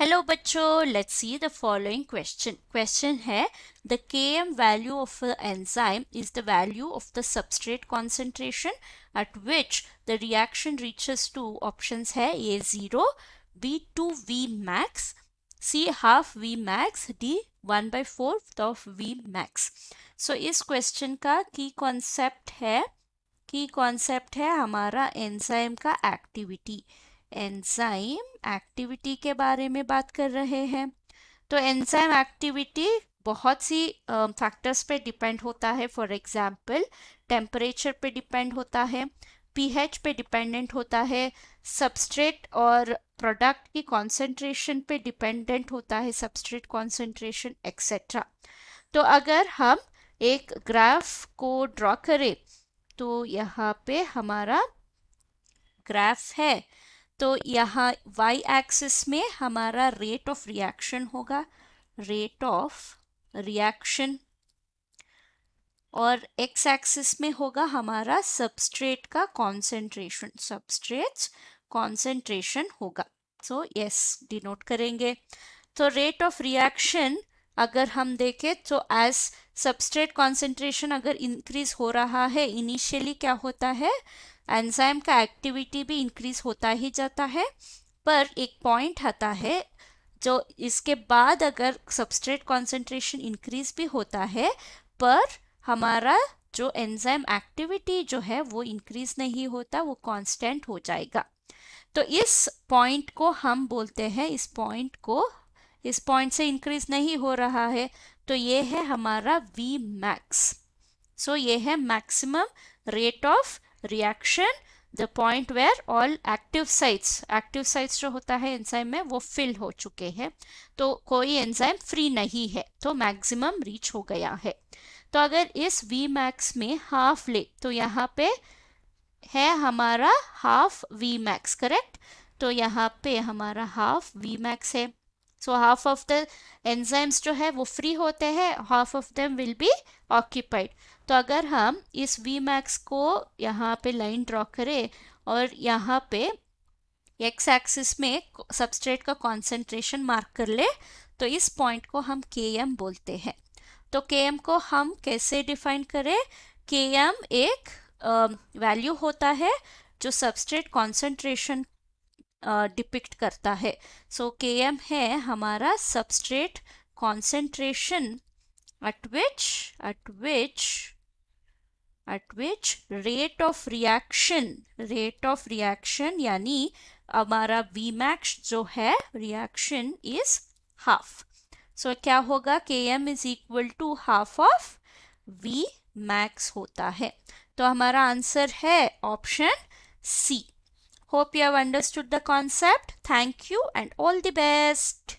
Hello बच्चों, let's see the following question है the Km value of the enzyme is the value of the substrate concentration at which the reaction reaches to options है A 0 B 2 V max C half V max D 1/4 of V max. So इस question का की concept है हमारा enzyme का activity. Enzyme activity के बारे में बात कर रहे हैं। तो एंजाइम एक्टिविटी बहुत सी फैक्टर्स पे डिपेंड होता है। फॉर एग्जांपल टेम्परेचर पे डिपेंड होता है, पीएच पे डिपेंडेंट होता है, सबस्ट्रेट और प्रोडक्ट की कॉन्सेंट्रेशन पे डिपेंडेंट होता है, सबस्ट्रेट कॉन्सेंट्रेशन एक्सेट्रा। तो अगर हम एक ग्राफ को ड्रॉ करें तो यहाँ पे हमारा ग्राफ है। तो यहाँ y एक्सिस में हमारा रेट ऑफ रिएक्शन होगा, रेट ऑफ रिएक्शन, और x एक्सिस में होगा हमारा सबस्ट्रेट का कॉन्सेंट्रेशन, सबस्ट्रेट्स कॉन्सेंट्रेशन होगा। सो यस डिनोट करेंगे। तो रेट ऑफ रिएक्शन अगर हम देखें तो एज सबस्ट्रेट कॉन्सेंट्रेशन अगर इंक्रीज हो रहा है, इनिशियली क्या होता है, एंजाइम का एक्टिविटी भी इंक्रीज होता ही जाता है, पर एक पॉइंट आता है जो इसके बाद अगर सबस्ट्रेट कॉन्सेंट्रेशन इंक्रीज भी होता है पर हमारा जो एंजाइम एक्टिविटी जो है वो इंक्रीज नहीं होता, वो कांस्टेंट हो जाएगा। तो इस पॉइंट को हम बोलते हैं, इस पॉइंट से इंक्रीज नहीं हो रहा है तो ये है हमारा V मैक्स। सो ये है maximum rate of reaction, the point where all active sites जो होता है एंजाइम में वो फिल हो चुके हैं, तो कोई एंजाइम फ्री नहीं है, तो मैक्सिमम रीच हो गया है। तो अगर इस V मैक्स में हाफ ले तो यहाँ पे है हमारा हाफ V मैक्स, करेक्ट। तो यहाँ पे हमारा हाफ V मैक्स है। So half of the enzymes जो है वो फ्री होते हैं, half of them will be occupied. तो अगर हम इस V मैक्स को यहाँ पे लाइन ड्रॉ करें और यहाँ पे एक्स एक्सिस में सबस्ट्रेट का कॉन्सेंट्रेशन मार्क कर ले तो इस पॉइंट को हम Km बोलते हैं। तो Km को हम कैसे डिफाइन करें? Km एक वैल्यू होता है जो सबस्ट्रेट कॉन्सेंट्रेशन डिपिक्ट करता है। सो Km है हमारा substrate concentration at which rate of reaction यानी हमारा Vmax जो है रिएक्शन इज हाफ। सो क्या होगा, Km is equal to half of Vmax होता है। तो हमारा आंसर है option C. Hope you have understood the concept. Thank you and all the best.